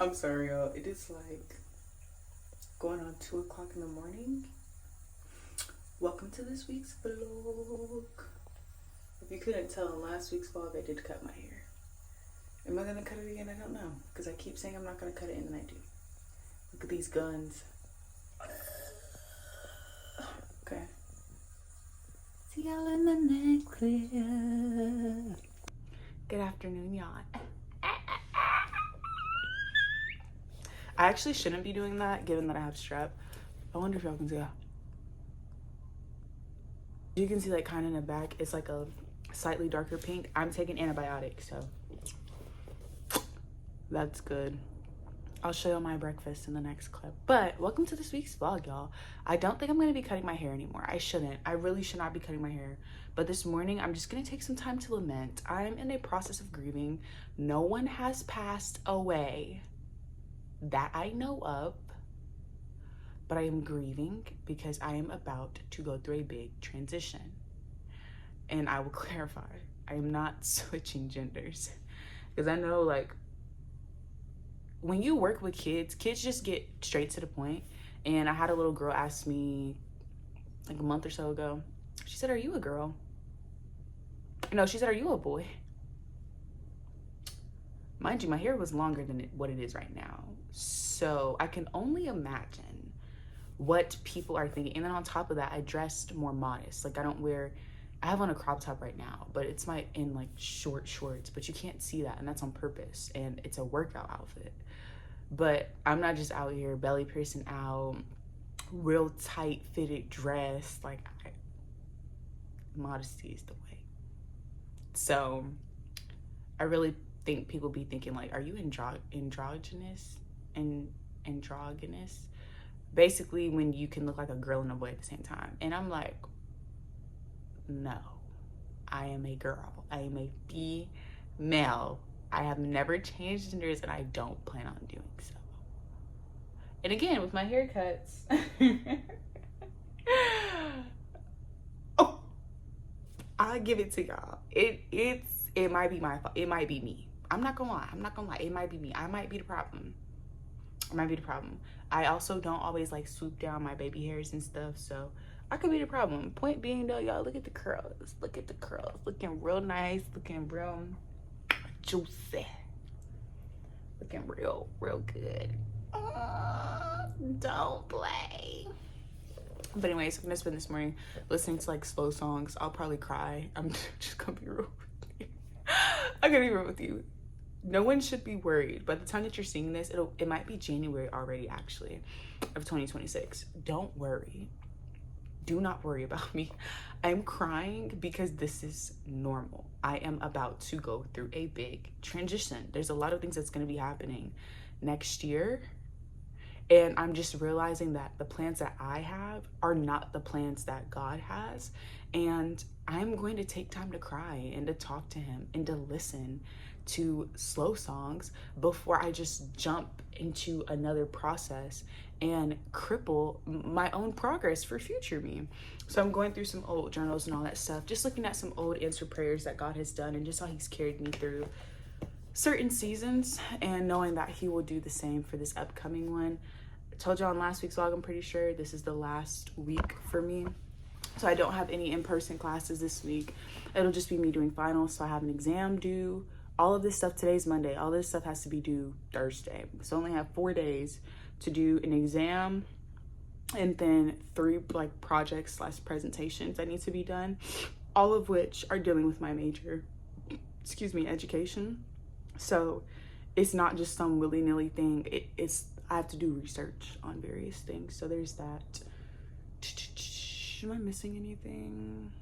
I'm sorry, y'all. It is like going on 2 o'clock in the morning. Welcome to this week's vlog. If you couldn't tell, in last week's vlog, I did cut my hair. Am I gonna cut it again? I don't know. Because I keep saying I'm not gonna cut it and then I do. Look at these guns. Okay. See y'all in the next clip. Good afternoon, y'all. I actually shouldn't be doing that, given that I have strep. I wonder if y'all can see that. You can see, like, kind of in the back, it's like a slightly darker pink. I'm taking antibiotics, so that's good. I'll show you my breakfast in the next clip. But welcome to this week's vlog, y'all. I don't think I'm gonna be cutting my hair anymore. I shouldn't. I really should not be cutting my hair. But this morning, I'm just gonna take some time to lament. I'm in a process of grieving. No one has passed away that I know of, but I am grieving because I am about to go through a big transition. And I will clarify, I am not switching genders. Because I know, like, when you work with kids just get straight to the point. And I had a little girl ask me like a month or so ago. She said, "Are you a girl?" No, she said, "Are you a boy?" Mind you, my hair was longer than what it is right now. So I can only imagine what people are thinking. And then on top of that, I dressed more modest. Like, I have on a crop top right now, but it's in like short shorts, but you can't see that, and that's on purpose, and it's a workout outfit. But I'm not just out here belly piercing out, real tight fitted dress. Like, modesty is the way. So I really think people be thinking, like, are you androgynous? Androgynous? Basically, when you can look like a girl and a boy at the same time. And I'm like, no, I am a girl. I am a female. I have never changed genders, and I don't plan on doing so. And again, with my haircuts, oh, I'll give it to y'all. It might be my fault. It might be me. I'm not gonna lie. It might be me. I might be the problem. I also don't always like swoop down my baby hairs and stuff, so I could be the problem. Point being, though, y'all, look at the curls. Looking real nice. Looking real juicy. Looking real good. Don't play. But anyways, I'm gonna spend this morning listening to like slow songs. I'll probably cry. I'm just gonna be real with you. I'm gonna be real with you. No one should be worried. By the time that you're seeing this, it might be January already, actually, of 2026. Don't worry. Do not worry about me. I'm crying because this is normal. I am about to go through a big transition. There's a lot of things that's going to be happening next year. And I'm just realizing that the plans that I have are not the plans that God has. And I'm going to take time to cry and to talk to him and to listen to slow songs before I just jump into another process and cripple my own progress for future me. So I'm going through some old journals and all that stuff, just looking at some old answered prayers that God has done and just how he's carried me through certain seasons, and knowing that he will do the same for this upcoming one. I told y'all in last week's vlog, I'm pretty sure this is the last week for me. So I don't have any in-person classes this week. It'll just be me doing finals. So I have an exam due. All of this stuff, today's Monday, all this stuff has to be due Thursday. So I only have 4 days to do an exam and then 3 like projects / presentations that need to be done, all of which are dealing with my major, education. So it's not just some willy-nilly thing. I have to do research on various things. So there's that. Am I missing anything?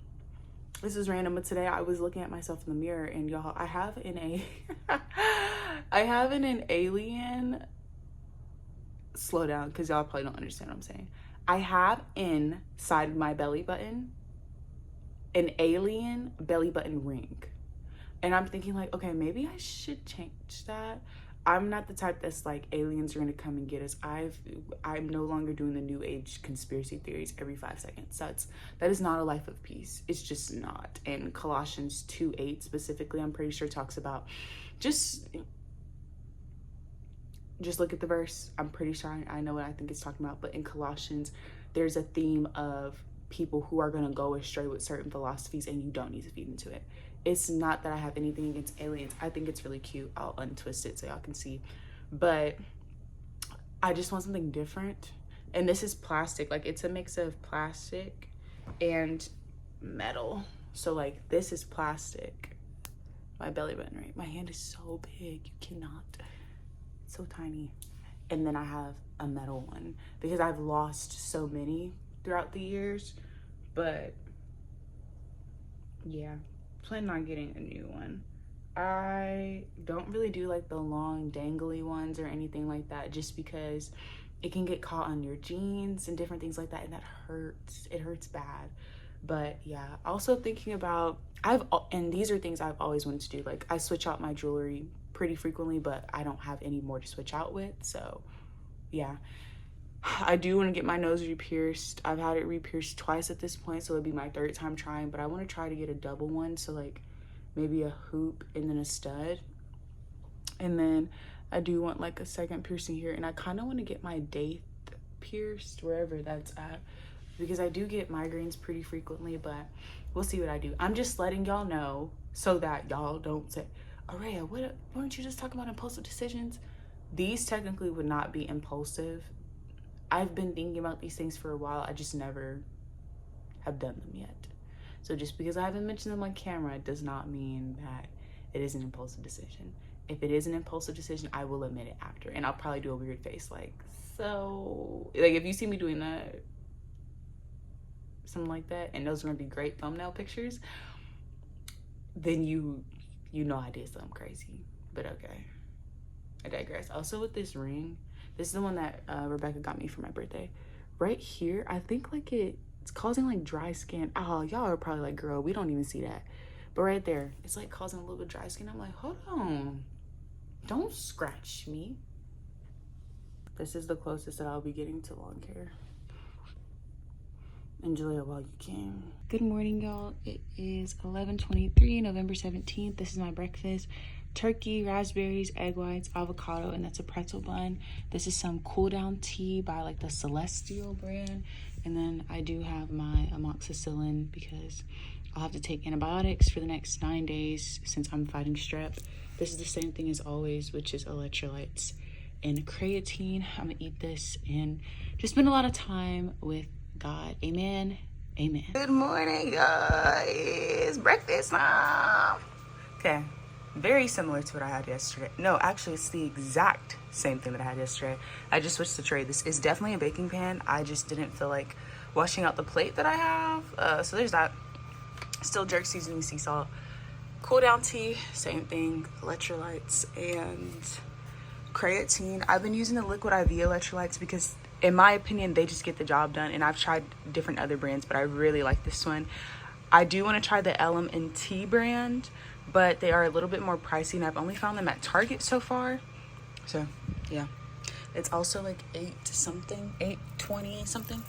This is random, but today I was looking at myself in the mirror, and y'all, I have an alien. Slow down, because y'all probably don't understand what I'm saying. I have inside my belly button an alien belly button ring. And I'm thinking, like, okay, maybe I should change that. I'm not the type that's like, aliens are gonna come and get us. I'm no longer doing the new age conspiracy theories every 5 seconds. That is not a life of peace. It's just not. And Colossians 2:8 specifically, I'm pretty sure talks about just just look at the verse. I'm pretty sure I know what I think it's talking about. But in Colossians, there's a theme of people who are going to go astray with certain philosophies, and you don't need to feed into it. It's not that I have anything against aliens. I think it's really cute. I'll untwist it so y'all can see. But I just want something different. And this is plastic. Like, it's a mix of plastic and metal. So, like, this is plastic. My belly button, right? My hand is so big. You cannot. It's so tiny. And then I have a metal one because I've lost so many throughout the years. But, yeah. Planning on getting a new one. I don't really do like the long dangly ones or anything like that, just because it can get caught on your jeans and different things like that, and that hurts. It hurts bad. But yeah, also thinking about, and these are things I've always wanted to do. Like, I switch out my jewelry pretty frequently, but I don't have any more to switch out with. So yeah, I do want to get my nose re-pierced. I've had it re-pierced twice at this point, so it'll be my third time trying, but I want to try to get a double one. So like maybe a hoop and then a stud. And then I do want like a second piercing here, and I kind of want to get my date pierced wherever that's at, because I do get migraines pretty frequently, but we'll see what I do. I'm just letting y'all know so that y'all don't say, Araya, weren't you just talking about impulsive decisions? These technically would not be impulsive. I've been thinking about these things for a while. I just never have done them yet. So just because I haven't mentioned them on camera does not mean that it is an impulsive decision. If it is an impulsive decision, I will admit it after, and I'll probably do a weird face like, so, like if you see me doing that, something like that, and those are gonna be great thumbnail pictures, then you know I did something crazy. But okay, I digress. Also with this ring, this is the one that Rebecca got me for my birthday. Right here, I think like it's causing like dry skin. Oh, y'all are probably like, girl, we don't even see that. But right there, it's like causing a little bit of dry skin. I'm like, hold on, don't scratch me. This is the closest that I'll be getting to long hair. Enjoy it while you can. Good morning, y'all. It is 11:23, November 17th. This is my breakfast. Turkey, raspberries, egg whites, avocado, and that's a pretzel bun. This is some cool down tea by like the Celestial brand. And then I do have my amoxicillin because I'll have to take antibiotics for the next 9 days since I'm fighting strep. This is the same thing as always, which is electrolytes and creatine. I'm gonna eat this and just spend a lot of time with God. Amen. Amen. Good morning, guys. Breakfast time. Okay. Very similar to what I had yesterday. No, actually, it's the exact same thing that I had yesterday. I just switched the tray. This is definitely a baking pan. I just didn't feel like washing out the plate that I have. So there's that. Still jerk seasoning, sea salt. Cool down tea, same thing. Electrolytes and creatine. I've been using the Liquid IV electrolytes because in my opinion, they just get the job done. And I've tried different other brands, but I really like this one. I do want to try the LM&T brand, but they are a little bit more pricey, and I've only found them at Target so far. So, yeah. It's also like 820 something.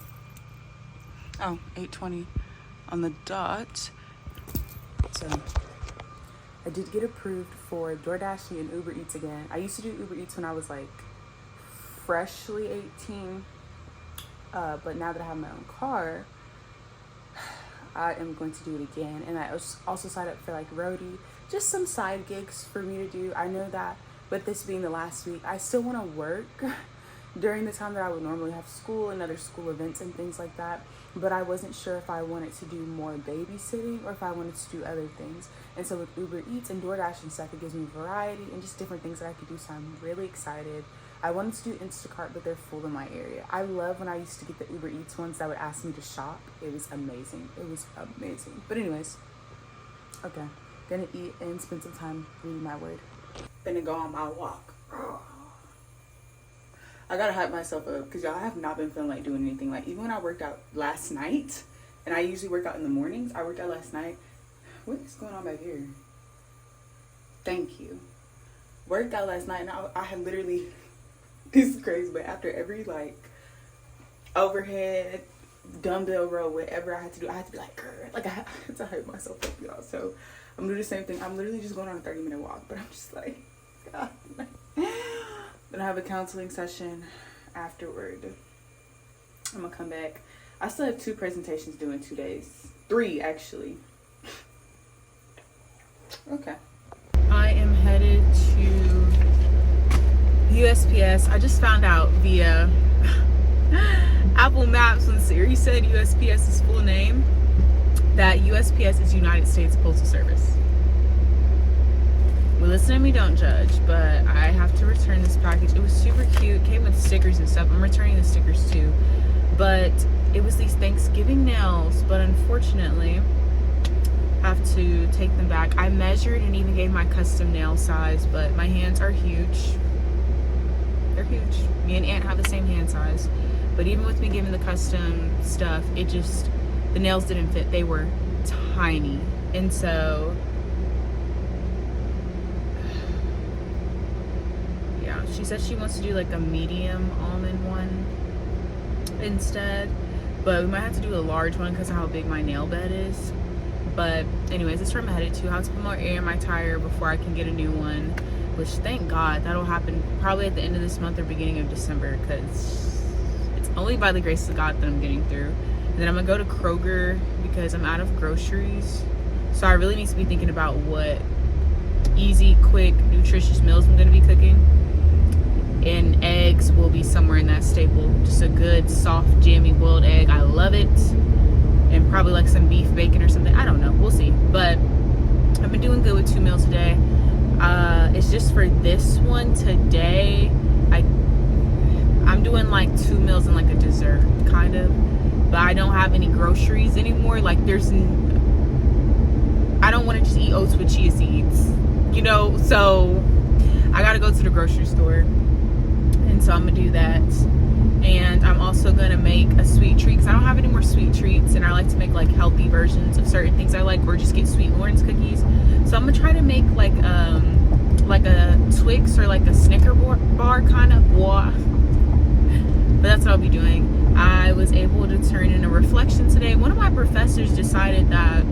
Oh, 820 on the dot. So, I did get approved for DoorDash and Uber Eats again. I used to do Uber Eats when I was like freshly 18, but now that I have my own car, I am going to do it again. And I also signed up for like roadie, just some side gigs for me to do. I know that with this being the last week, I still want to work during the time that I would normally have school and other school events and things like that, but I wasn't sure if I wanted to do more babysitting or if I wanted to do other things. And so with Uber Eats and DoorDash and stuff, it gives me variety and just different things that I could do, so I'm really excited. I wanted to do Instacart, but they're full in my area. I love when I used to get the Uber Eats ones that would ask me to shop. It was amazing. It was amazing. But anyways, okay. Gonna eat and spend some time reading my word. Gonna go on my walk. I gotta hype myself up because y'all, I have not been feeling like doing anything. Like even when I worked out last night, and I usually work out in the mornings, I worked out last night. What is going on back here? Thank you. Worked out last night, and I had literally, this is crazy, but after every like overhead, dumbbell row, whatever I had to do, I had to be like, grr, like I had to hype myself up, y'all. So I'm doing the same thing. I'm literally just going on a 30-minute walk, but I'm just like, God. Then I have a counseling session afterward. I'm gonna come back. I still have 2 presentations due in 2 days. 3 actually. Okay. I am headed to USPS. I just found out via Apple Maps when Siri said USPS's full name that USPS is United States Postal Service. Well, listen to me, don't judge, but I have to return this package. It was super cute, came with stickers and stuff. I'm returning the stickers too, but it was these Thanksgiving nails, but unfortunately have to take them back. I measured and even gave my custom nail size, but my hands are huge. They're huge. Me and Aunt have the same hand size, but even with me giving the custom stuff, it just, the nails didn't fit. They were tiny. And so yeah, she said she wants to do like a medium almond one instead, but we might have to do a large one because of how big my nail bed is. But anyways, that's where I'm headed to. I have to put more air in my tire before I can get a new one, which thank God that'll happen probably at the end of this month or beginning of December, because it's only by the grace of God that I'm getting through. And then I'm gonna go to Kroger because I'm out of groceries, so I really need to be thinking about what easy, quick, nutritious meals I'm gonna be cooking. And eggs will be somewhere in that staple. Just a good soft jammy boiled egg, I love it. And probably like some beef bacon or something, I don't know, we'll see. But I've been doing good with 2 meals a day. It's just for this one today, I'm doing like 2 meals and like a dessert kind of, but I don't have any groceries anymore. Like I don't want to just eat oats with chia seeds, you know, so I gotta go to the grocery store, and so I'm gonna do that. And I'm also gonna make a sweet treat because I don't have any more sweet treats, and I like to make like healthy versions of certain things I like, or just get Sweet Lawrence cookies. So I'm gonna try to make like a Twix or like a Snicker bar kind of bois. But that's what I'll be doing. I was able to turn in a reflection today. One of my professors decided that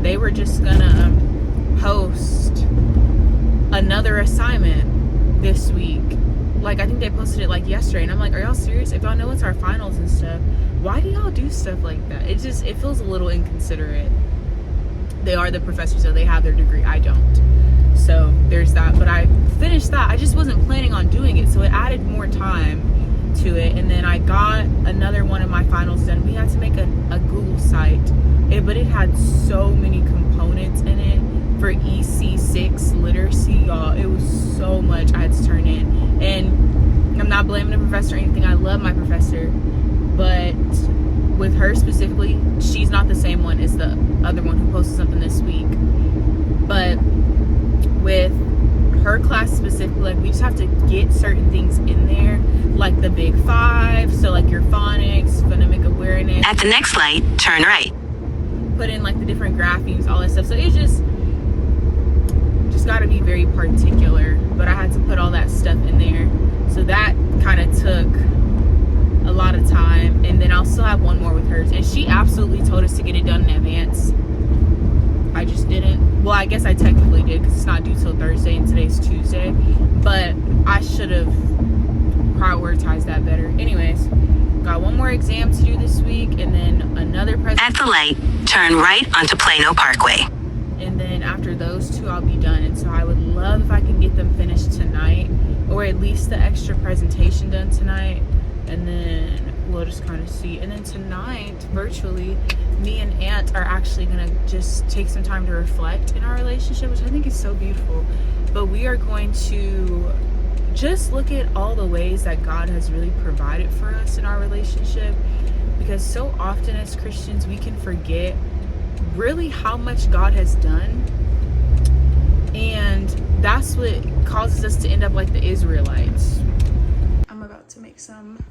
they were just gonna post another assignment this week. Like, I think they posted it like yesterday, and I'm like, are y'all serious? If y'all know it's our finals and stuff, why do y'all do stuff like that? It feels a little inconsiderate. They are the professors, so they have their degree. I don't. So there's that. But I finished that. I just wasn't planning on doing it, so it added more time to it. And then I got another one of my finals done. We had to make a Google site, but it had so many components in it for EC6 literacy, y'all. It was so much I had to turn in. And I'm not blaming the professor or anything. I love my professor, but with her specifically, she's not the same one as the other one who posted something this week. But with her class specifically, like, we just have to get certain things in there, like the big 5, so like your phonics, phonemic awareness. At the next light, turn right. Put in like the different graphemes, all that stuff. So it's just got to be very particular, but I had to put all that stuff in there, so that kind of took a lot of time. And then I'll still have one more with hers, and she absolutely told us to get it done in advance. I just didn't. Well, I guess I technically did because it's not due till Thursday and today's Tuesday, but I should have prioritized that better. Anyways, got one more exam to do this week, and then another At the light, turn right onto Plano Parkway. And then after those 2, I'll be done. And so I would love if I can get them finished tonight, or at least the extra presentation done tonight. And then we'll just kind of see. And then tonight, virtually, me and Aunt are actually gonna just take some time to reflect in our relationship, which I think is so beautiful. But we are going to just look at all the ways that God has really provided for us in our relationship, because so often as Christians we can forget really how much God has done, and that's what causes us to end up like the Israelites. I'm about to make some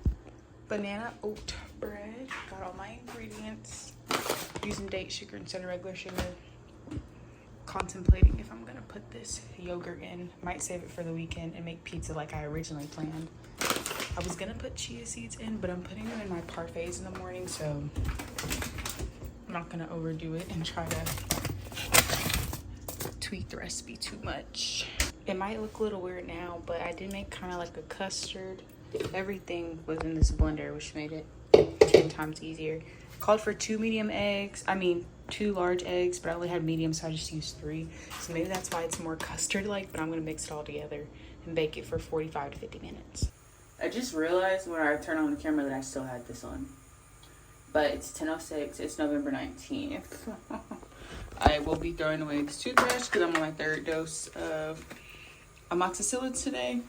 banana oat bread. Got all my ingredients, using date sugar instead of regular sugar. Contemplating if I'm gonna put this yogurt in. Might save it for the weekend and make pizza like I originally planned. I was gonna put chia seeds in, but I'm putting them in my parfaits in the morning, so I'm not gonna overdo it and try to tweak the recipe too much. It might look a little weird now, but I did make kind of like a custard. Everything was in this blender, which made it 10 times easier. Called for 2 large eggs, but I only had medium, so I just used 3. So maybe that's why it's more custard-like, but I'm gonna mix it all together and bake it for 45 to 50 minutes. I just realized when I turned on the camera that I still had this on. But it's 10:06, it's November 19th. I will be throwing away this toothbrush because I'm on my 3rd dose of amoxicillin today.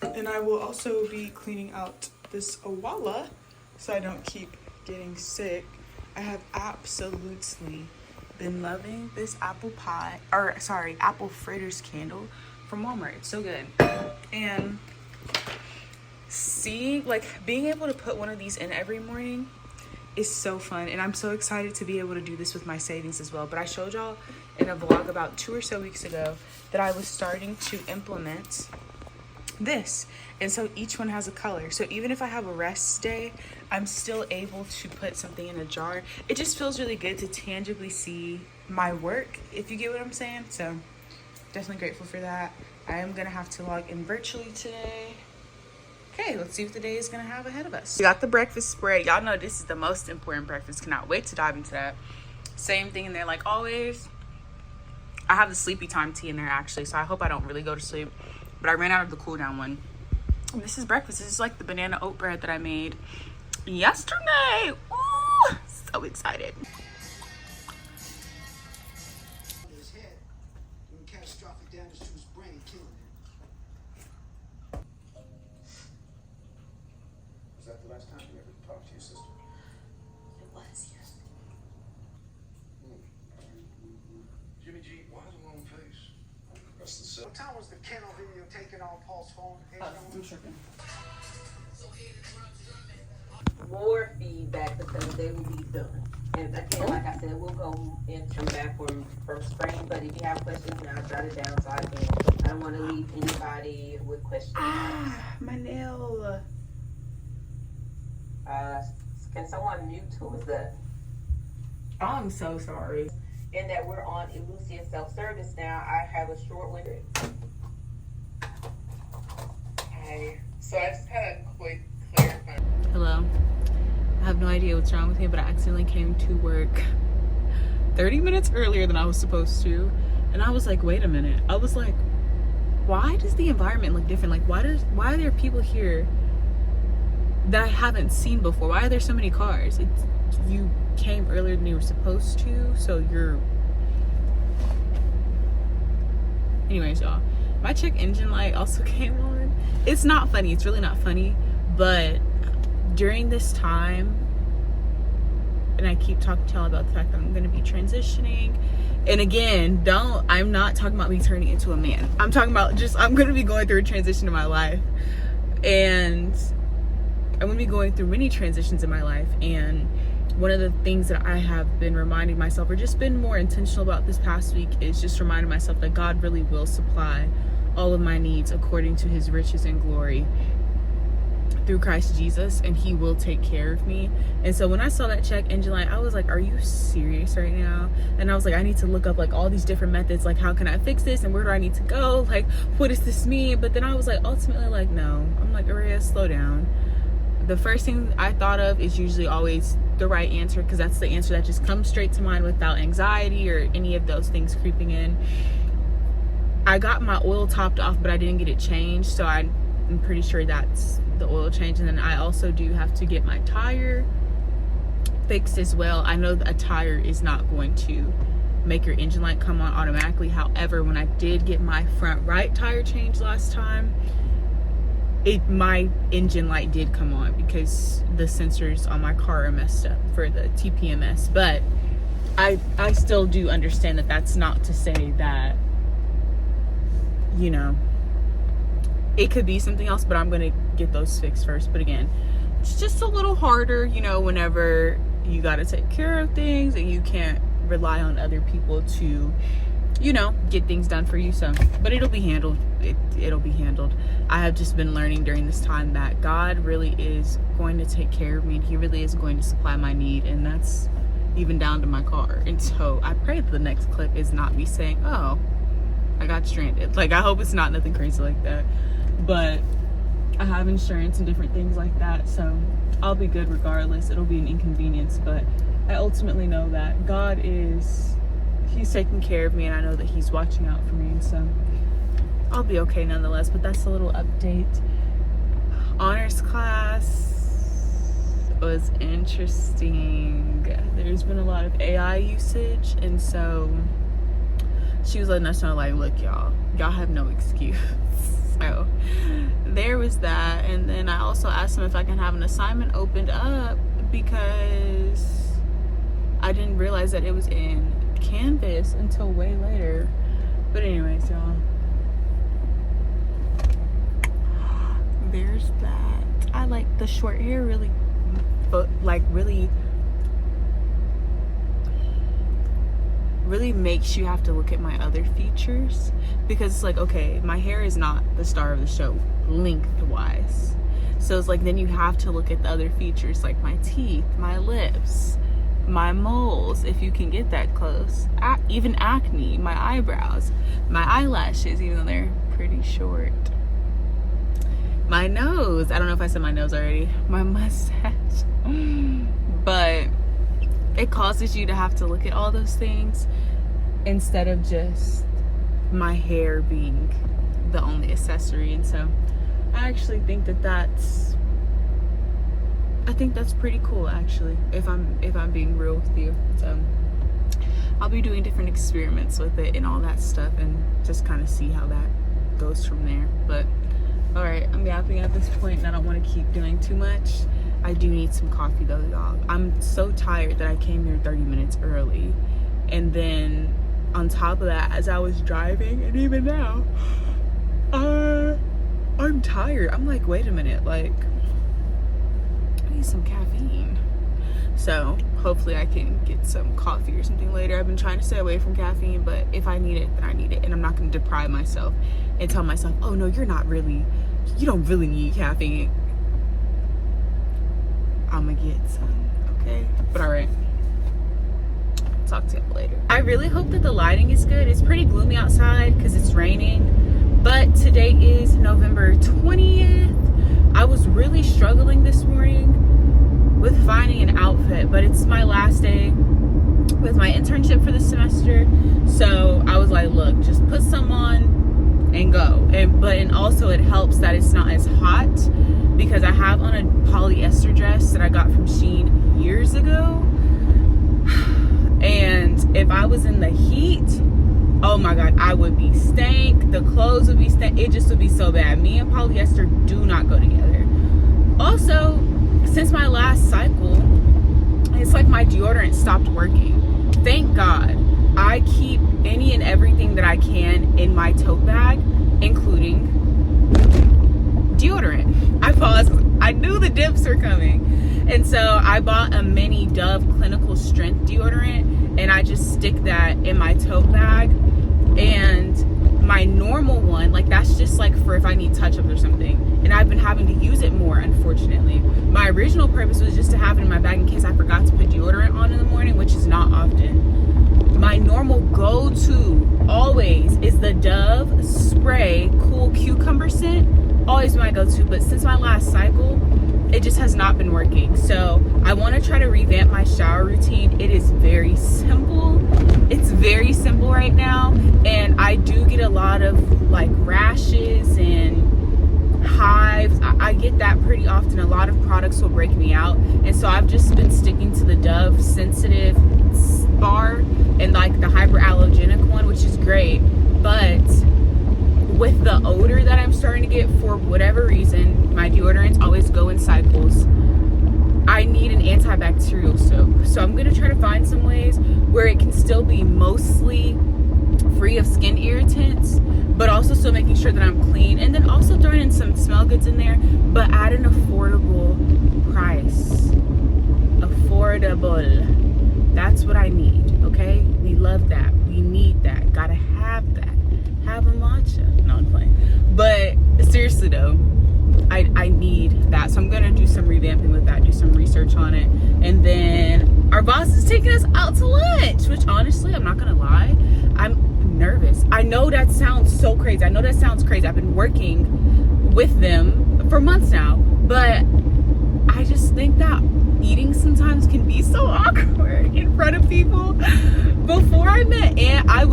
And I will also be cleaning out this Owala so I don't keep getting sick. I have absolutely been loving this apple fritters candle from Walmart. It's so good. And being able to put one of these in every morning is so fun, and I'm so excited to be able to do this with my savings as well. But I showed y'all in a vlog about 2 or so weeks ago that I was starting to implement this, and so each one has a color. So even if I have a rest day, I'm still able to put something in a jar. It just feels really good to tangibly see my work, if you get what I'm saying. So definitely grateful for that. I am gonna have to log in virtually today. Okay, let's see what the day is gonna have ahead of us. We got the breakfast spread. Y'all know this is the most important breakfast. Cannot wait to dive into that. Same thing in there like always. I have the sleepy time tea in there actually, so I hope I don't really go to sleep. But I ran out of the cool down one. And this is breakfast. This is like the banana oat bread that I made yesterday. Ooh, so excited. His head, doing catastrophic damage to his brain, killing him. Was that the last time you ever talked to your sister? It was, yes. Jimmy G, why the long face? That's the set. What time was the kennel video taken on Paul's phone? I'm tripping. More feedback because they will be done. And again, like I said, we'll go into back from spring. But if you have questions, now jot it down so I don't want to leave anybody with questions. My nail. Can someone mute? Who is that? I'm so sorry. And that we're on Elucia self-service now. I have a short window. Okay, so I just had a quick clarify. Hello. I have no idea what's wrong with me, but I accidentally came to work 30 minutes earlier than I was supposed to. And I was like, wait a minute. I was like, why does the environment look different? Like, why are there people here that I haven't seen before? Why are there so many cars? You came earlier than you were supposed to, so you're... Anyways, y'all, my check engine light also came on. It's not funny. It's really not funny, but during this time, and I keep talking to y'all about the fact that I'm going to be transitioning, and again, I'm not talking about me turning into a man. I'm talking about I'm going to be going through a transition in my life, and I'm going to be going through many transitions in my life. And one of the things that I have been reminding myself, or just been more intentional about this past week, is just reminding myself that God really will supply all of my needs according to his riches and glory through Christ Jesus, and he will take care of me. And so when I saw that check engine light, I was like, are you serious right now? And I was like, I need to look up like all these different methods, like how can I fix this and where do I need to go, like what does this mean? But then I was like, ultimately, like, no. I'm like, Aria, slow down. The first thing I thought of is usually always the right answer, because that's the answer that just comes straight to mind without anxiety or any of those things creeping in. I got my oil topped off, but I didn't get it changed, so I'm pretty sure that's the oil change. And then I also do have to get my tire fixed as well. I know that a tire is not going to make your engine light come on automatically. However, when I did get my front right tire changed last time, my engine light did come on because the sensors on my car are messed up for the TPMS. But I still do understand that that's not to say that, you know, it could be something else, but I'm gonna get those fixed first. But again, it's just a little harder, you know, whenever you gotta take care of things and you can't rely on other people to, you know, get things done for you. So, but it'll be handled. It'll be handled. I have just been learning during this time that God really is going to take care of me, and he really is going to supply my need, and that's even down to my car. And so I pray that the next clip is not me saying, oh, I got stranded. Like, I hope it's not nothing crazy like that. But I have insurance and different things like that, so I'll be good regardless. It'll be an inconvenience, but I ultimately know that God he's taking care of me, and I know that he's watching out for me, and so I'll be okay nonetheless. But that's a little update. Honors class was interesting. There's been a lot of AI usage, and so she was letting us know, like, look, y'all have no excuse. So there was that. And then I also asked them if I can have an assignment opened up, because I didn't realize that it was in Canvas until way later. But anyways, y'all, there's that. I like the short hair really, but like really makes you have to look at my other features, because it's like, okay, my hair is not the star of the show lengthwise, so it's like then you have to look at the other features, like my teeth, my lips, my moles, if you can get that close, even acne, my eyebrows, my eyelashes, even though they're pretty short, my nose, I don't know if I said my nose already, my mustache. But it causes you to have to look at all those things instead of just my hair being the only accessory. And so I actually think that's pretty cool, actually, if I'm being real with you. So I'll be doing different experiments with it and all that stuff, and just kind of see how that goes from there. But all right, I'm yapping at this point, and I don't want to keep doing too much. I do need some coffee though, y'all. I'm so tired that I came here 30 minutes early, and then on top of that, as I was driving, and even now, I'm tired. I'm like, wait a minute, like, I need some caffeine. So hopefully I can get some coffee or something later. I've been trying to stay away from caffeine, but if I need it, then I need it, and I'm not going to deprive myself and tell myself, oh no, you don't really need caffeine. I'm gonna get some, okay? But all right, talk to you later. I really hope that the lighting is good. It's pretty gloomy outside because it's raining, but today is November 20th. I was really struggling this morning with finding an outfit, but it's my last day with my internship for the semester, so I was like, look, just put some on and go. And also it helps that it's not as hot, because I have on a polyester dress that I got from Shein years ago, and if I was in the heat, oh my god, I would be stank, the clothes would be stank, it just would be so bad. Me and polyester do not go together. Also, since my last cycle, it's like my deodorant stopped working. Thank God. I keep any and everything that I can in my tote bag, including deodorant. I paused. I knew the dips were coming. And so I bought a mini Dove Clinical Strength deodorant, and I just stick that in my tote bag. And my normal one, like, that's just like for if I need touch-ups or something. And I've been having to use it more, unfortunately. My original purpose was just to have it in my bag in case I forgot to put deodorant on in the morning, which is not often. My normal go-to always is the Dove Spray Cool Cucumber scent. Always my go-to, but since my last cycle, it just has not been working. So I want to try to revamp my shower routine. It is very simple. It's very simple right now, and I do get a lot of like rashes and hives. I get that pretty often. A lot of products will break me out, and so I've just been sticking to the Dove Sensitive bar and like the hyperallergenic one, which is great. But with the odor that I'm starting to get, for whatever reason, my deodorants always go in cycles. I need an antibacterial soap. So I'm gonna try to find some ways where it can still be mostly free of skin irritants, but also still making sure that I'm clean, and then also throwing in some smell goods in there, but at an affordable price. Affordable. That's what I need, okay? We love that. We need that. Gotta have that. Have a matcha. No, I'm playing. But seriously though, I need that. So I'm gonna do some revamping with that, do some research on it. And then our boss is taking us out to lunch, which honestly, I'm not gonna lie, I'm nervous. I know that sounds so crazy. I've been working with them for months now, but I just think that eating sometimes can be so awkward in front of people. Before I met Aunt, I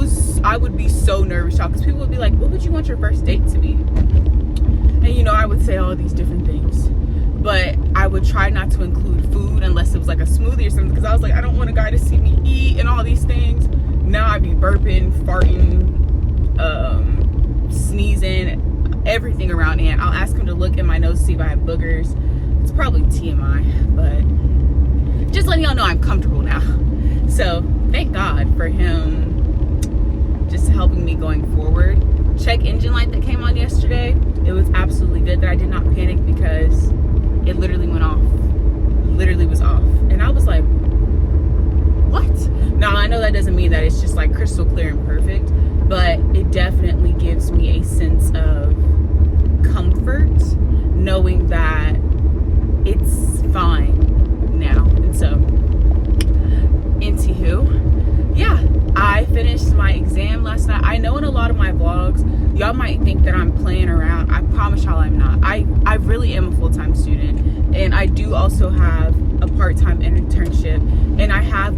would be so nervous, y'all, because people would be like, what would you want your first date to be? And you know, I would say all these different things, but I would try not to include food unless it was like a smoothie or something, because I was like, I don't want a guy to see me eat and all these things. Now I'd be burping, farting, sneezing, everything around Aunt. I'll ask him to look in my nose to see if I have boogers. It's probably TMI, but just letting y'all know I'm comfortable now. So thank God for him just helping me going forward. Check engine light that came on yesterday, it was absolutely good that I did not panic, because it literally went off. Literally was off. And I was like, what? Now I know that doesn't mean that it's just like crystal clear and perfect, but it definitely gives me a sense of comfort knowing that it's fine now. And so, anywho, yeah, I finished my exam last night. I know in a lot of my vlogs, y'all might think that I'm playing around. I promise y'all I'm not. I really am a full-time student, and I do also have a part-time internship, and I have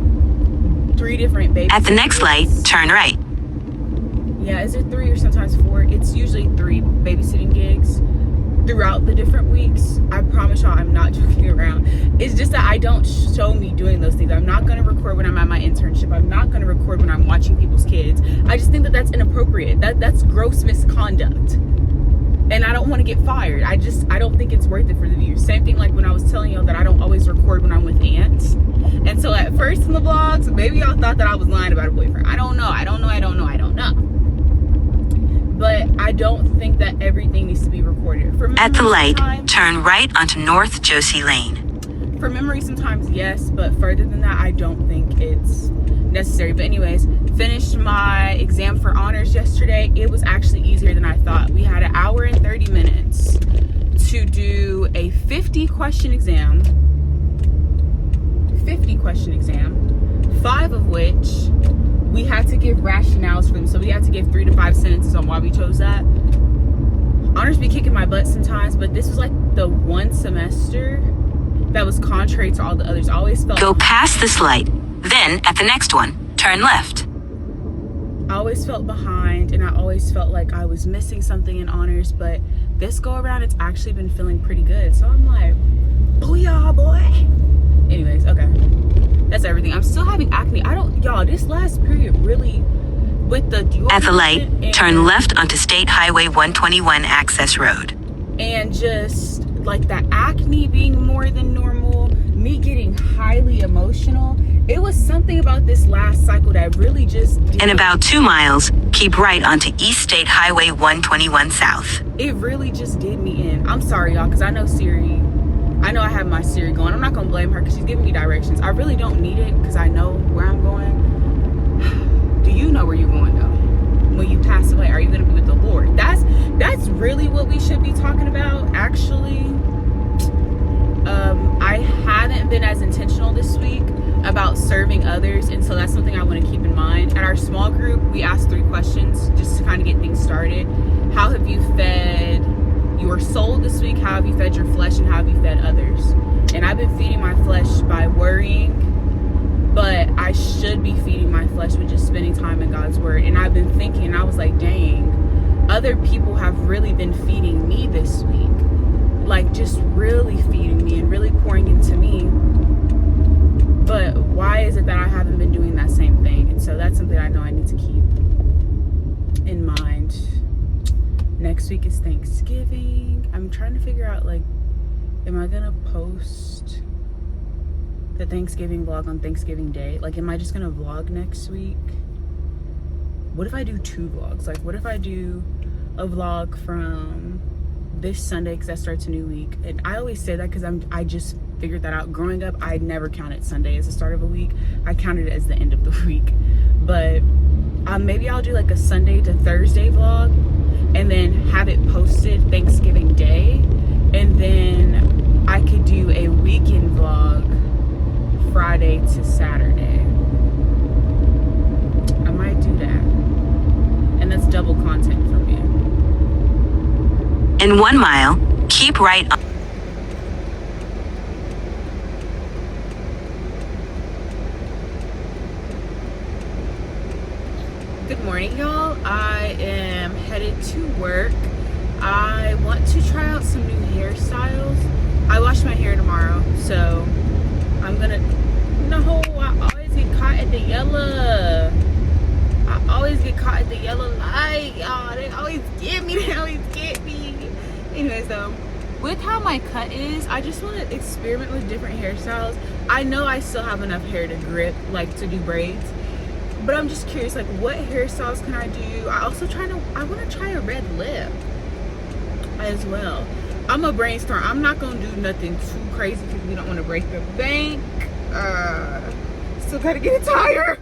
3 different babies. At the next light, turn right. Yeah, is it 3 or sometimes 4? It's usually 3 babysitting gigs throughout the different weeks. I promise y'all I'm not joking around. It's just that I don't show me doing those things. I'm not going to record when I'm at my internship. I'm not going to record when I'm watching people's kids. I just think that that's inappropriate. That's gross misconduct. And I don't want to get fired. I don't think it's worth it for the views. Same thing like when I was telling y'all that I don't always record when I'm with Aunt. And so at first in the vlogs, maybe y'all thought that I was lying about a boyfriend. I don't know. But I don't think that everything needs to be recorded. At the light, turn right onto North Josie Lane. For memory, sometimes yes, but further than that, I don't think it's necessary. But anyways, finished my exam for honors yesterday. It was actually easier than I thought. We had 1 hour and 30 minutes to do a 50 question exam, 5 of which we had to give rationales for them. So we had to give 3 to 5 sentences on why we chose that. Honors be kicking my butt sometimes, but this was like the one semester that was contrary to all the others. I always felt... Go past this light, then at the next one, turn left. I always felt behind, and I always felt like I was missing something in honors, but this go around, it's actually been feeling pretty good. So I'm like, booyah, boy. Anyways, okay. That's everything. I'm still having acne. Y'all, this last period really, with the dual... At the light, turn left onto State Highway 121 Access Road. And just like that acne being more than normal, me getting highly emotional. It was something about this last cycle that really just... In about 2 miles, keep right onto East State Highway 121 South. It really just did me in. I'm sorry, y'all, because I know I have my Siri going. I'm not going to blame her because she's giving me directions. I really don't need it because I know where I'm going. Do you know where you're going, though? When you pass away, are you going to be with the Lord? That's really what we should be talking about, actually. I haven't been as intentional this week about serving others, and so that's something I want to keep in mind. At our small group, we asked 3 questions just to kind of get things started. How have you fed your soul this week? How have you fed your flesh, and how have you fed others? And I've been feeding my flesh by worrying, but I should be feeding my flesh with just spending time in God's word. And I've been thinking, and I was like, dang, other people have really been feeding me this week, like just really feeding me and really pouring into me. But why is it that I haven't been doing that same thing? And so that's something I know I need to keep in mind. Next week is Thanksgiving. I'm trying to figure out, like, am I gonna post the Thanksgiving vlog on Thanksgiving Day? Like, am I just gonna vlog next week? What if I do 2 vlogs? Like, what if I do a vlog from this Sunday, because that starts a new week? And I always say that because I just figured that out. Growing up, I never counted Sunday as the start of a week. I counted it as the end of the week. But maybe I'll do like a Sunday to Thursday vlog, and then have it posted Thanksgiving Day, and then I could do a weekend vlog Friday to Saturday. I might do that. and that's double content for me. In 1 mile, keep right on. Good morning, y'all. I am headed to work. I want to try out some new hairstyles. I wash my hair tomorrow, so I'm gonna. No, I always get caught at the yellow. I always get caught at the yellow light, y'all. They always get me. They always get me. Anyways, though, with how my cut is, I just want to experiment with different hairstyles. I know I still have enough hair to grip, like to do braids. But I'm just curious, like, what hairstyles can I do? I want to try a red lip as well. I'm gonna brainstorm. I'm not gonna do nothing too crazy because we don't want to break the bank. Still gotta get a tire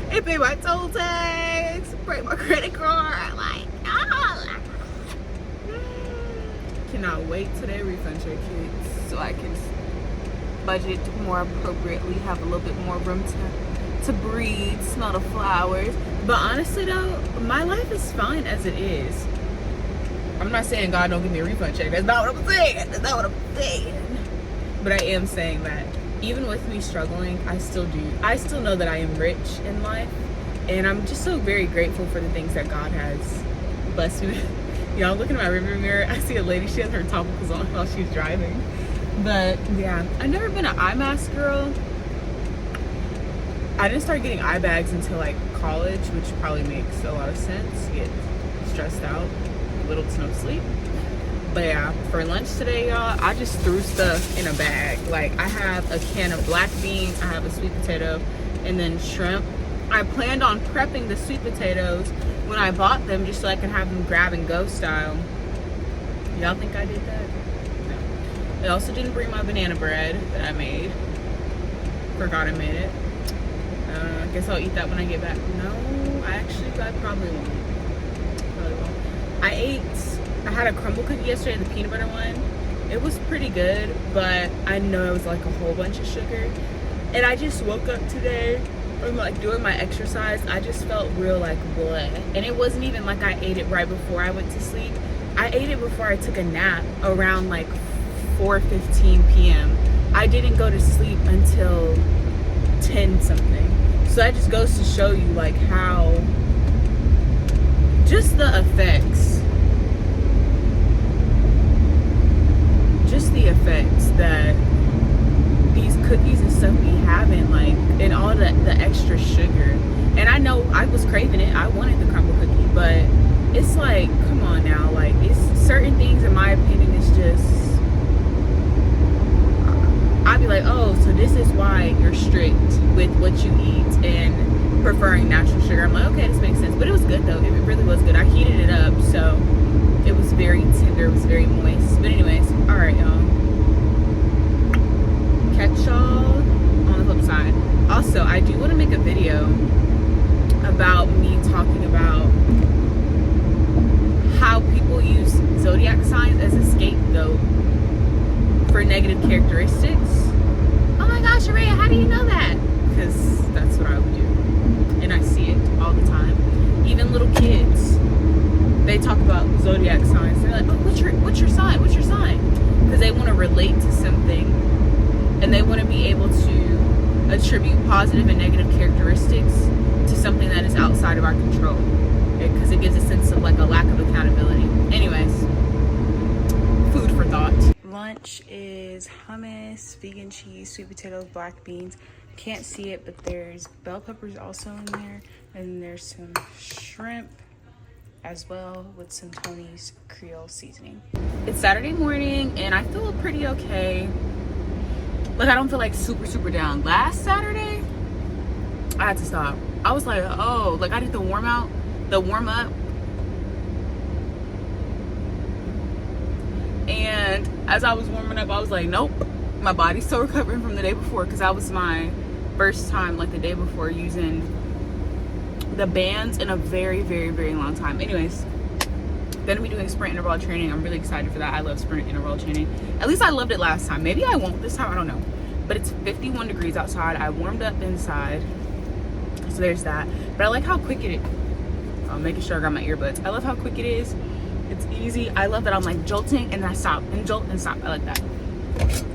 and pay my toll tax, break my credit card. Like, cannot wait till that refund check hits so I can budget more appropriately, have a little bit more room to breathe, smell the flowers. But honestly though, my life is fine as it is. I'm not saying God don't give me a refund check. That's not what I'm saying. That's not what I'm saying. But I am saying that even with me struggling, I still know that I am rich in life. And I'm just so very grateful for the things that God has blessed me with. Y'all, looking at my rearview mirror, I see a lady, she has her topicals on while she's driving. But yeah, I've never been an eye mask girl. I didn't start getting eye bags until like college, which probably makes a lot of sense. Get stressed out, little to no sleep. But yeah, for lunch today, y'all, I just threw stuff in a bag. Like, I have a can of black beans, I have a sweet potato, and then shrimp. I planned on prepping the sweet potatoes when I bought them just so I can have them grab and go style. Y'all think I did that? No. I also didn't bring my banana bread that I made. Forgot I made it. I guess I'll eat that when I get back. No, I probably won't. I had a crumble cookie yesterday, the peanut butter one. It was pretty good, but I know it was like a whole bunch of sugar. And I just woke up today from like doing my exercise. I just felt real like bleh. And it wasn't even like I ate it right before I went to sleep. I ate it before I took a nap around like 4:15 p.m. I didn't go to sleep until 10 something. So that just goes to show you like how just the effects that these cookies and stuff be having, like, and all the extra sugar. And I know I was craving it. I wanted the crumble cookie, but it's like, come on now, like, it's certain things in my opinion is just, I'd be like, oh, so this is why you're strict with what you eat and preferring natural sugar. I'm like, okay, this makes sense. But it was good though. It really was good. I heated it up, so it was very tender. It was very moist. But anyways, all right, y'all. Catch y'all on the flip side. Also, I do want to make a video about me talking about how people use zodiac signs as a scapegoat for negative characteristics. Oh my gosh, Araya, how do you know that? Because that's what I would do. And I see it all the time. Even little kids, they talk about zodiac signs. They're like, oh, what's your sign? What's your sign? Because they want to relate to something and they want to be able to attribute positive and negative characteristics to something that is outside of our control. Because it gives a sense of like a lack of accountability. Anyways, food for thought. Lunch is hummus, vegan cheese, sweet potatoes, black beans. Can't see it, but there's bell peppers also in there, and there's some shrimp as well with some Tony's Creole seasoning. It's Saturday morning and I feel pretty okay. Like, I don't feel like super down. Last Saturday I had to stop. I was like, oh, like I did the warm up, and as I was warming up I was like, nope, my body's still recovering from the day before, because that was my first time, like the day before, using the bands in a very long time. Anyways, gonna be doing sprint interval training. I'm really excited for that. I love sprint interval training. At least I loved it last time. Maybe I won't this time, I don't know. But it's 51 degrees outside. I warmed up inside, so there's that. But I like how quick it I'm making sure I got my earbuds. I love how quick it is. It's easy. I love that I'm like jolting and then I stop and jolt and stop. I like that.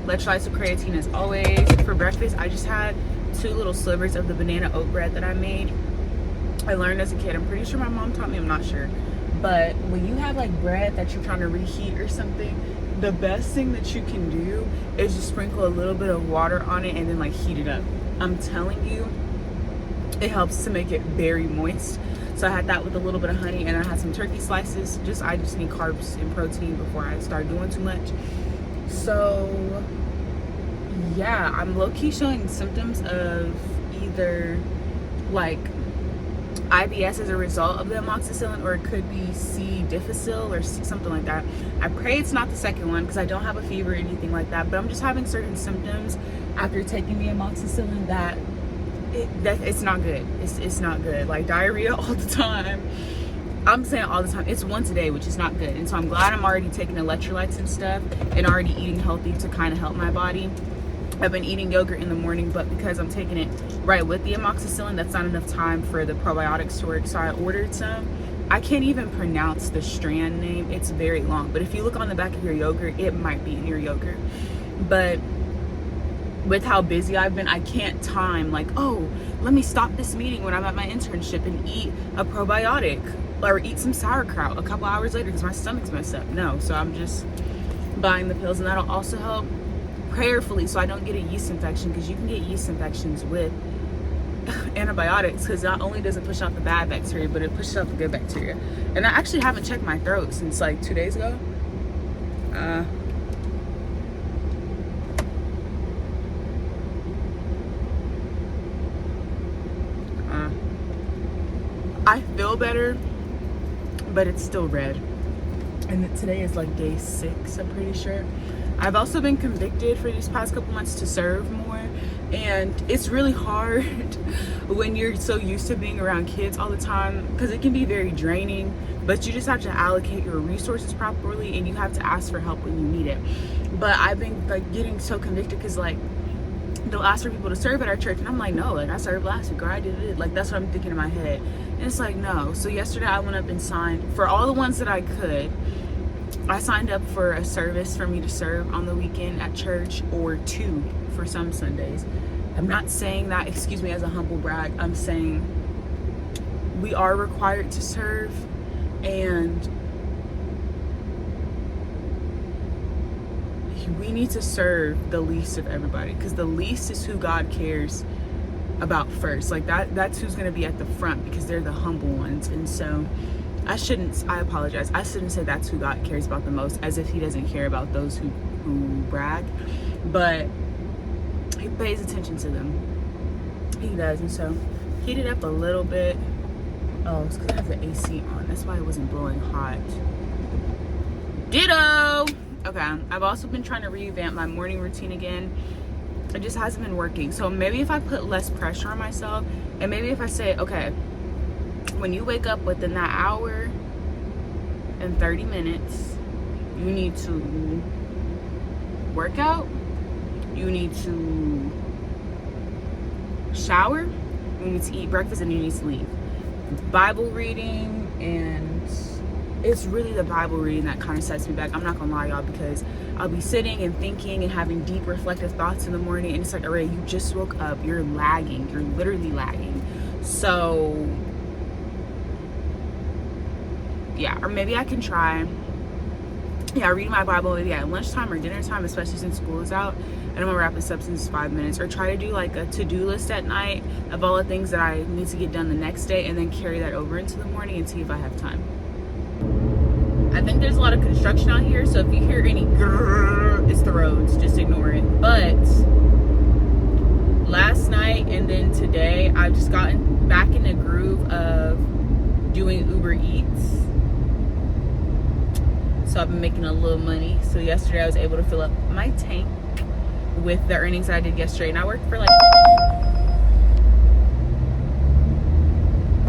Electrolytes with creatine as always. For breakfast, I just had 2 little slivers of the banana oat bread that I made. I learned as a kid. I'm pretty sure my mom taught me. I'm not sure. But when you have like bread that you're trying to reheat or something, the best thing that you can do is just sprinkle a little bit of water on it and then like heat it up. I'm telling you, it helps to make it very moist. So I had that with a little bit of honey, and I had some turkey slices. I just need carbs and protein before I start doing too much. So yeah, I'm low-key showing symptoms of either like IBS as a result of the amoxicillin, or it could be C. difficile or something like that. I pray it's not the second one because I don't have a fever or anything like that, but I'm just having certain symptoms after taking the amoxicillin that it's not good. It's not good. Like diarrhea all the time. I'm saying all the time. It's once a day, which is not good. And so I'm glad I'm already taking electrolytes and stuff and already eating healthy to kind of help my body. I've been eating yogurt in the morning, but because I'm taking it right with the amoxicillin, that's not enough time for the probiotics to work. So I ordered some. I can't even pronounce the strand name. It's very long. But if you look on the back of your yogurt, it might be in your yogurt. But with how busy I've been, I can't time like, oh, let me stop this meeting when I'm at my internship and eat a probiotic or eat some sauerkraut a couple hours later because my stomach's messed up. No, so I'm just buying the pills, and that'll also help prayerfully so I don't get a yeast infection, because you can get yeast infections with antibiotics, because not only does it push out the bad bacteria, but it pushes out the good bacteria. And I actually haven't checked my throat since like 2 days ago. I feel better, but it's still red. And today is like day 6, I'm pretty sure. I've also been convicted for these past couple months to serve more, and it's really hard when you're so used to being around kids all the time, because it can be very draining, but you just have to allocate your resources properly, and you have to ask for help when you need it. But I've been like getting so convicted because like they'll ask for people to serve at our church, and I'm like, no, like I served last week, or I did it. Like that's what I'm thinking in my head, and it's like no. So yesterday I went up and signed for all the ones that I could. I signed up for a service for me to serve on the weekend at church, or 2 for some Sundays. I'm not saying that, excuse me, as a humble brag. I'm saying we are required to serve, and we need to serve the least of everybody, because the least is who God cares about first. Like that's who's going to be at the front, because they're the humble ones. And so I apologize. I shouldn't say that's who God cares about the most, as if he doesn't care about those who brag, but he pays attention to them. He does. And so heat it up a little bit. Oh, it's because I have the AC on. That's why it wasn't blowing hot. Ditto. Okay, I've also been trying to revamp my morning routine again. It just hasn't been working. So maybe if I put less pressure on myself, and maybe if I say, okay, when you wake up within that hour and 30 minutes, you need to work out, you need to shower, you need to eat breakfast, and you need to leave. Bible reading, and it's really the Bible reading that kind of sets me back. I'm not gonna lie, y'all, because I'll be sitting and thinking and having deep reflective thoughts in the morning, and it's like, alright, you just woke up, you're lagging, you're literally lagging. So yeah, or maybe I can try reading my Bible maybe at lunchtime or dinner time, especially since school is out, and I'm gonna wrap this up since it's 5 minutes, or try to do like a to-do list at night of all the things that I need to get done the next day, and then carry that over into the morning and see if I have time. I think there's a lot of construction out here, so if you hear any grrr, it's the roads, just ignore it. But last night and then today, I've just gotten back in the groove of doing Uber Eats. So I've been making a little money. So yesterday I was able to fill up my tank with the earnings that I did yesterday, and I worked for like,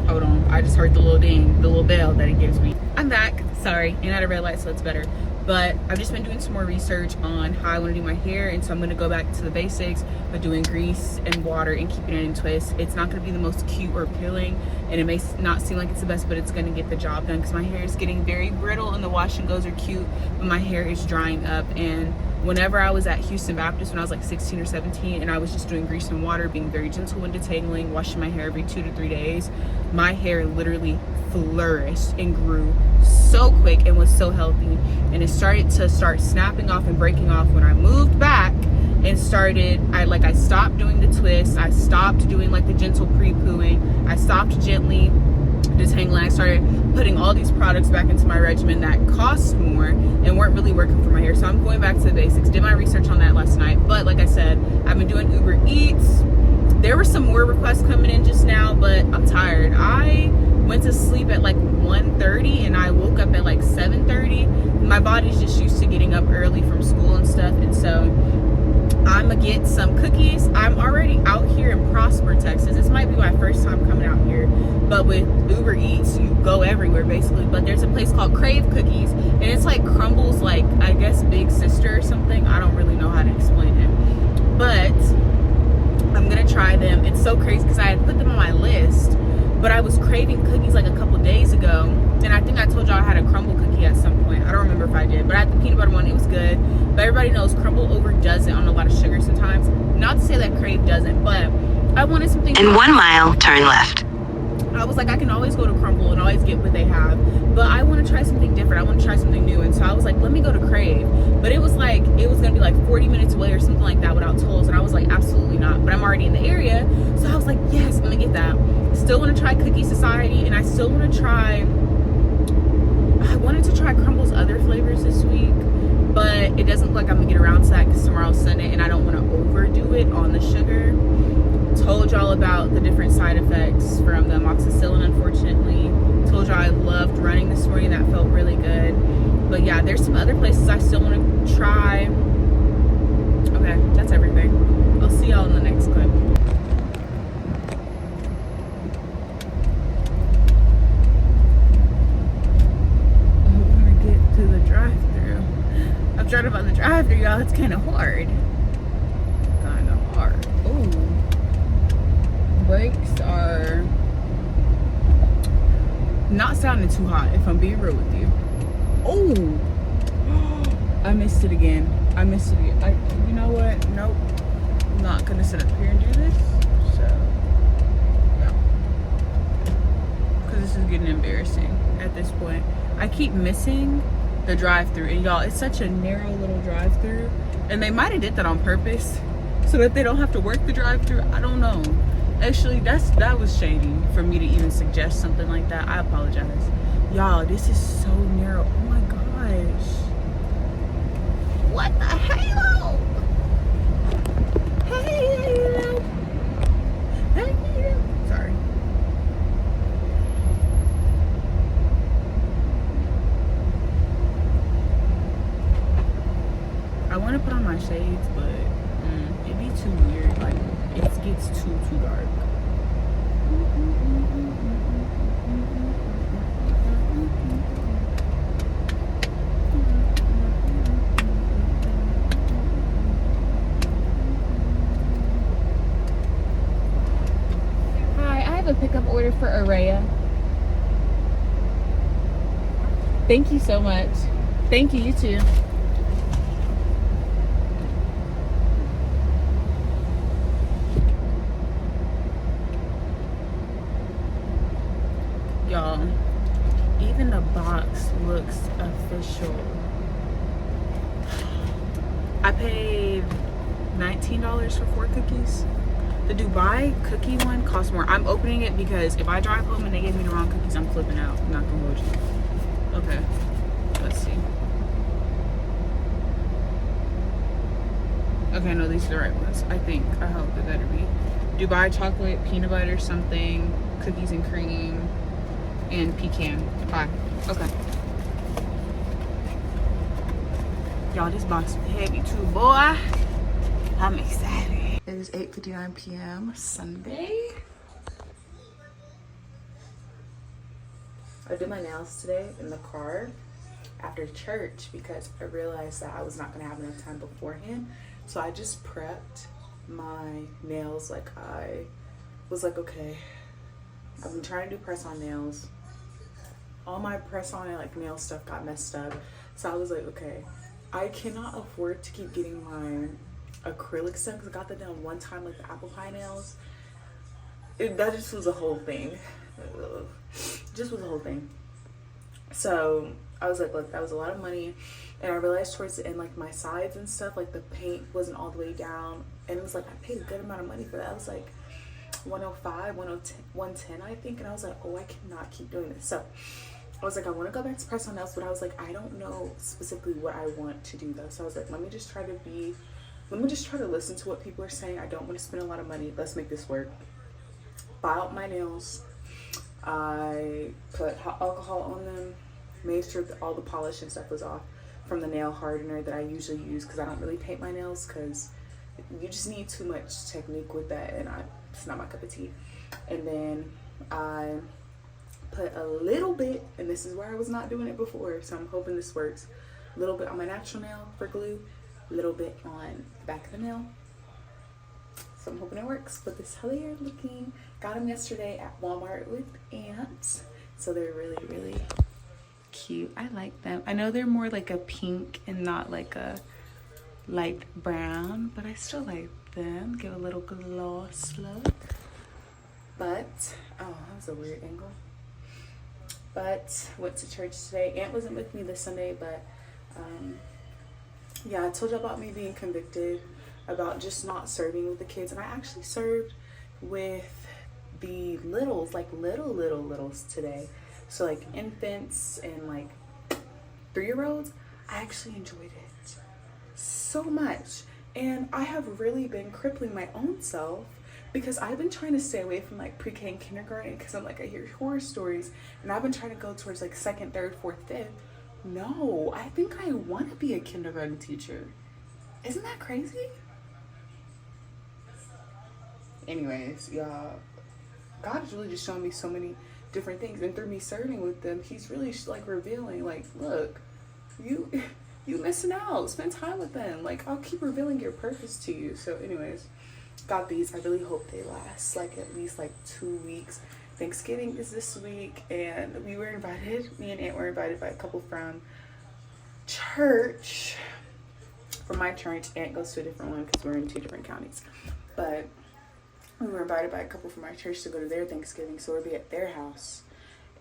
hold on, I just heard the little ding, the little bell that it gives me. I'm back, sorry, and at a red light, so it's better. But I've just been doing some more research on how I want to do my hair, and so I'm going to go back to the basics, but doing grease and water and keeping it in twists. It's not going to be the most cute or appealing, and it may not seem like it's the best, but it's going to get the job done because my hair is getting very brittle, and the wash and goes are cute, but my hair is drying up. And whenever I was at Houston Baptist when I was like 16 or 17, and I was just doing grease and water, being very gentle when detangling, washing my hair every 2 to 3 days, my hair literally flourished and grew so quick and was so healthy. And it started to snapping off and breaking off when I moved back and started, I stopped doing the twists, I stopped doing like the gentle pre-pooing, I stopped gently detangling. I started putting all these products back into my regimen that cost more and weren't really working for my hair. So I'm going back to the basics. Did my research on that last night, but like I said, I've been doing Uber Eats. There were some more requests coming in just now, but I'm tired. I went to sleep at like 1:30 and I woke up at like 7:30. My body's just used to getting up early from school and stuff, and so I'm gonna get some cookies. I'm already out here in Prosper, Texas. This might be my first time coming out here, but with Uber Eats, you go everywhere basically. But there's a place called Crave Cookies, and it's like Crumble's, like, I guess, big sister or something. I don't really know how to explain it, but I'm gonna try them. It's so crazy because I had put them on my list, but I was craving cookies like a couple days ago, and I think I told y'all I had a Crumble cookie at some point. I don't remember if I did, but I had the peanut butter one. It was good, but everybody knows Crumble overdoes it on a lot of sugar sometimes. Not to say that Crave doesn't, but I wanted something. In 1 mile, turn left. I was like, I can always go to Crumble and always get what they have, but I want to try something different. I want to try something new, and so I was like, let me go to Crave. But it was gonna be like 40 minutes away or something like that without tolls, and I was like, absolutely not. But I'm already in the area, so I was like, yes, let me get that. Still want to try Cookie Society, and I still want to try. I wanted to try Crumble's other flavors this week, but it doesn't look like I'm gonna get around to that because tomorrow's Sunday, and I don't want to overdo it on the sugar. Told y'all about the different side effects from the amoxicillin, unfortunately. Told y'all I loved running this morning. That felt really good. But yeah, there's some other places I still want to try. Okay, that's everything. I'll see y'all in the next clip. I'm gonna get to the drive-thru. I've tried about the drive-thru, y'all. It's kind of hard. Ooh. Brakes are not sounding too hot, if I'm being real with you. Oh, I missed it again. You know what? Nope. I'm not gonna sit up here and do this. So, yeah. Because this is getting embarrassing at this point. I keep missing the drive-thru, and y'all, it's such a narrow little drive-thru, and they might have did that on purpose so that they don't have to work the drive-thru. I don't know. Actually, that was shady for me to even suggest something like that. I apologize. Y'all, this is so narrow. Oh my gosh. What the halo? Halo. Halo. Sorry. I want to put on my shades, but it'd be too weird. Like, it gets too dark. Hi, I have a pickup order for Araya. Thank you so much. Thank you, you too. Y'all, even the box looks official. I paid $19 for 4 cookies. The Dubai cookie one costs more. I'm opening it because if I drive home and they give me the wrong cookies, I'm flipping out. I'm not gonna hold you. Okay, let's see. Okay, no, these are the right ones. I think. I hope they better be. Dubai chocolate, peanut butter, something, cookies and cream, and pecan pie. Okay. Y'all, this box is heavy too, boy. I'm excited. It is 8:59 p.m. Sunday. I did my nails today in the car after church because I realized that I was not gonna have enough time beforehand. So I just prepped my nails. Like I was like, okay, I've been trying to do press on nails. All my press on and like nail stuff got messed up. So I was like, okay, I cannot afford to keep getting my acrylic stuff because I got that done one time, like the apple pie nails. That just was a whole thing. Just was a whole thing. So I was like, look, that was a lot of money. And I realized towards the end, like my sides and stuff, like the paint wasn't all the way down. And it was like, I paid a good amount of money for that. I was like, 105, 110, I think. And I was like, oh, I cannot keep doing this. So I was like, I want to go back to press on nails, but I was like, I don't know specifically what I want to do though. So I was like, let me just try to listen to what people are saying. I don't want to spend a lot of money. Let's make this work. Buy out my nails. I put hot alcohol on them, made sure that all the polish and stuff was off from the nail hardener that I usually use because I don't really paint my nails because you just need too much technique with that, and it's not my cup of tea. And then I put a little bit, and this is where I was not doing it before, so I'm hoping this works, a little bit on my natural nail for glue, a little bit on the back of the nail. So I'm hoping it works. But this is how they are looking. Got them yesterday at Walmart with ants. So they're really, really cute. I like them. I know they're more like a pink and not like a light brown, but I still like them. Give a little gloss look. But, oh, that was a weird angle. But went to church today. Aunt wasn't with me this Sunday, but yeah, I told you about me being convicted about just not serving with the kids. And I actually served with the littles, like littles today. So like infants and like 3-year-olds. I actually enjoyed it so much. And I have really been crippling my own self because I've been trying to stay away from like pre-K and kindergarten because I'm like, I hear horror stories, and I've been trying to go towards like 2nd, 3rd, 4th, 5th. No, I think I want to be a kindergarten teacher. Isn't that crazy? Anyways, y'all, God is really just showing me so many different things, and through me serving with them, he's really like revealing, like, look, you missing out. Spend time with them. Like, I'll keep revealing your purpose to you. So anyways, got these. I really hope they last like at least like 2 weeks. Thanksgiving is this week, and we were invited, me and Aunt were invited by a couple from church. From my church, Aunt goes to a different one because we're in 2 different counties. But we were invited by a couple from our church to go to their Thanksgiving, so we'll be at their house.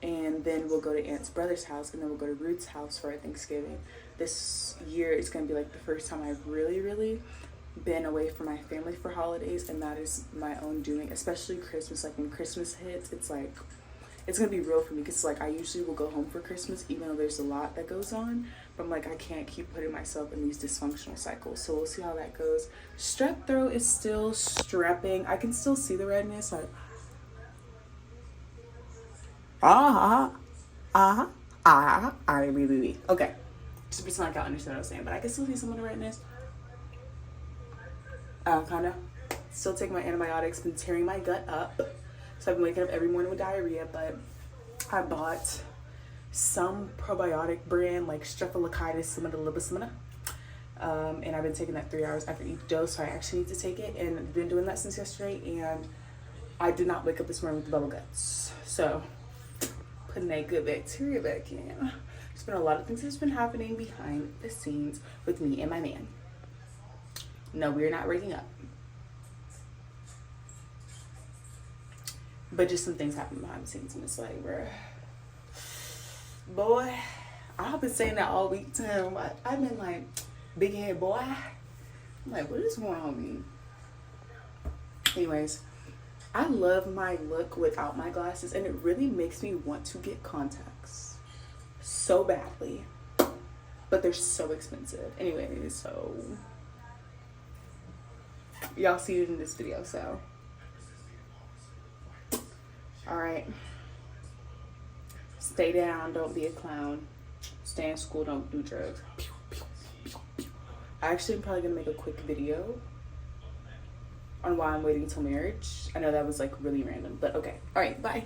And then we'll go to Aunt's brother's house, and then we'll go to Ruth's house for our Thanksgiving. This year is going to be like the first time I've really been away from my family for holidays, and that is my own doing, especially Christmas. Like when Christmas hits, it's like, it's going to be real for me because like I usually will go home for Christmas even though there's a lot that goes on, but I'm like, I can't keep putting myself in these dysfunctional cycles. So we'll see how that goes. Strep throat is still strepping. I can still see the redness, like okay, just pretend like I understand what I was saying, but I can still see some of the redness. Kind of still taking my antibiotics, been tearing my gut up, so I've been waking up every morning with diarrhea. But I bought some probiotic brand like Streptococcus similibus, and I've been taking that 3 hours after each dose, so I actually need to take it, and I've been doing that since yesterday, and I did not wake up this morning with bubble guts, so putting that good bacteria back in. There's been a lot of things that's been happening behind the scenes with me and my man. No, we're not breaking up. But just some things happen behind the scenes, and it's like, bruh. Boy, I've been saying that all week to him. I've been like, big head boy. I'm like, what is going on with me? Anyways, I love my look without my glasses, and it really makes me want to get contacts so badly. But they're so expensive. Anyways, so y'all see it in this video, so all right, stay down, don't be a clown, stay in school, don't do drugs. I actually am probably gonna make a quick video on why I'm waiting till marriage. I know that was like really random, but okay. All right, bye.